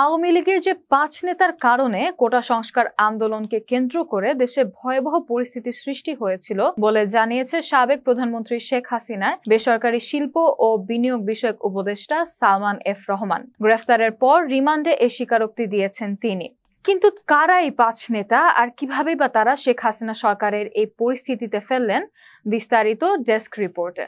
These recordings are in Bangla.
আওয়ামী লীগের যে ৫ নেতার কারণে কোটা সংস্কার আন্দোলনকে কেন্দ্র করে দেশে ভয়াবহ পরিস্থিতির সৃষ্টি হয়েছিল বলে জানিয়েছে সাবেক প্রধানমন্ত্রী শেখ হাসিনার বেসরকারি শিল্প ও বিনিয়োগ বিষয়ক উপদেষ্টা সালমান এফ রহমান। গ্রেফতারের পর রিমান্ডে এ স্বীকারোক্তি দিয়েছেন তিনি। কিন্তু কারা এই ৫ নেতা আর কিভাবে বা তারা শেখ হাসিনা সরকারের এই পরিস্থিতিতে ফেললেন, বিস্তারিত ডেস্ক রিপোর্টে।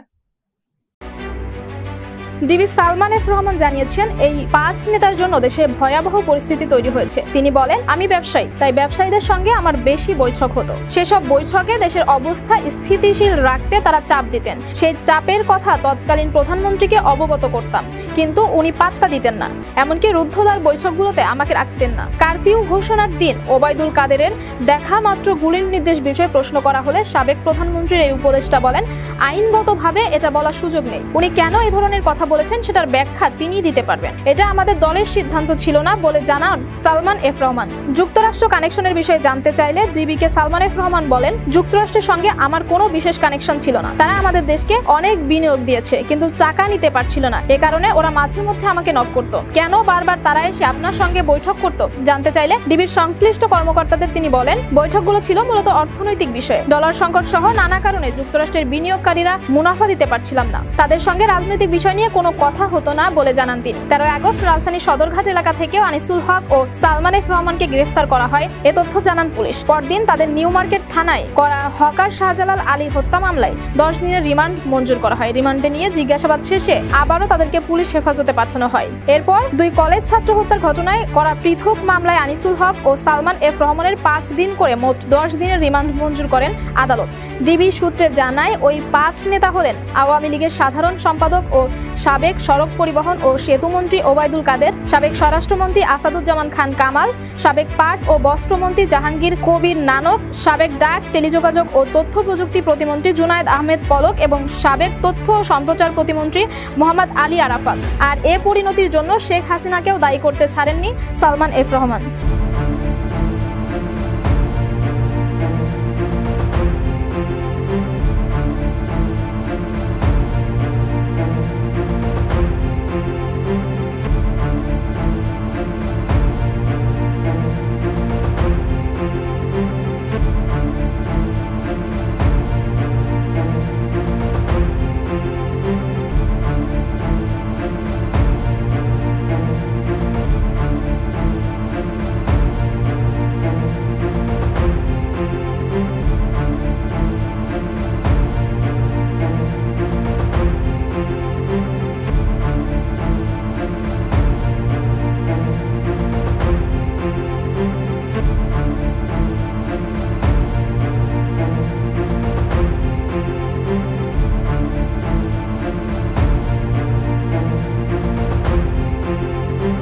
ডিবি সালমান এফ রহমান জানিয়েছেন, এই ৫ নেতার জন্য দেশে ভয়াবহ পরিস্থিতি তৈরি হয়েছে। তিনি বলেন, আমি ব্যবসায়ী, তাই ব্যবসায়ীদের সঙ্গে আমার বেশি বৈঠক হতো। সেসব বৈঠকে দেশের অবস্থা স্থিতিশীল রাখতে তারা চাপ দিতেন। সেই চাপের কথা তৎকালীন প্রধানমন্ত্রীকে অবগত করতাম, কিন্তু উনি পাত্তা দিতেন না। এমনকি রুদ্ধদ্বার বৈঠকগুলোতে আমাকে রাখতেন না। কারফিউ ঘোষণার দিন ওবায়দুল কাদেরের দেখা মাত্র গুলির নির্দেশ বিষয়ে প্রশ্ন করা হলে সাবেক প্রধানমন্ত্রীর এই উপদেষ্টা বলেন, আইনগতভাবে এটা বলার সুযোগ নেই। উনি কেন এই ধরনের কথা বলেছেন সেটার ব্যাখ্যা তিনি দিতে পারবেন। এটা আমাদের দলের সিদ্ধান্ত ছিল না বলে জানান সালমান এফ রহমান। যুক্তরাষ্ট্র কানেকশনের বিষয়ে জানতে চাইলে ডিবিকে সালমান এফ রহমান বলেন, যুক্তরাষ্ট্রের সঙ্গে আমার কোনো বিশেষ কানেকশন ছিল না। তারা আমাদের দেশকে অনেক বিনিয়োগ দিয়েছে, কিন্তু টাকা নিতে পারছিল না। এ কারণে ওরা মাঝে মধ্যে আমাকে নক করতো। কেন বারবার তারা এসে আপনার সঙ্গে বৈঠক করতো জানতে চাইলে ডিবির সংশ্লিষ্ট কর্মকর্তাদের তিনি বলেন, বৈঠকগুলো ছিল মূলত অর্থনৈতিক বিষয়ে। ডলার সংকট সহ নানা কারণে যুক্তরাষ্ট্রের বিনিয়োগকারীরা মুনাফা দিতে পারছিলাম না। তাদের সঙ্গে রাজনৈতিক বিষয় নিয়ে কোনো কথা হতো না বলে জানান তিনি। 13 আগস্ট রাজধানীর সদরঘাট এলাকা থেকেও আনিসুল হক ও সালমান এফ রহমানকে গ্রেফতার করা হয়, এ তথ্য জানান পুলিশ। পরদিন তাদের নিউ মার্কেট থানায় করা হকার শাহজালাল আলী হত্যা মামলায় 10 দিনের রিমান্ড মঞ্জুর করা হয়। রিমান্ডে নিয়ে জিজ্ঞাসাবাদ শেষে আবারও তাদেরকে পুলিশ হেফাজতে পাঠানো হয়। এরপর 2 কলেজ ছাত্র হত্যার ঘটনায় করা পৃথক মামলায় আনিসুল হক ও সালমান এফ রহমানের 5 দিন করে মোট 10 দিনের রিমান্ড মঞ্জুর করেন আদালত। ডিবি সূত্রে জানায়, ওই 5 নেতা হলেন আওয়ামী লীগের সাধারণ সম্পাদক ও সাবেক সড়ক পরিবহন ও সেতুমন্ত্রী ওবায়দুল কাদের, সাবেক স্বরাষ্ট্রমন্ত্রী আসাদুজ্জামান খান কামাল, সাবেক পাট ও বস্ত্রমন্ত্রী জাহাঙ্গীর কবির নানক, সাবেক ডাক, টেলিযোগাযোগ ও তথ্য প্রযুক্তি প্রতিমন্ত্রী জুনায়েদ আহমেদ পলক এবং সাবেক তথ্য ও সম্প্রচার প্রতিমন্ত্রী মোহাম্মদ আলী আরাফাত। আর এ পরিণতির জন্য শেখ হাসিনাকেও দায়ী করতে ছাড়েননি সালমান এফ রহমান।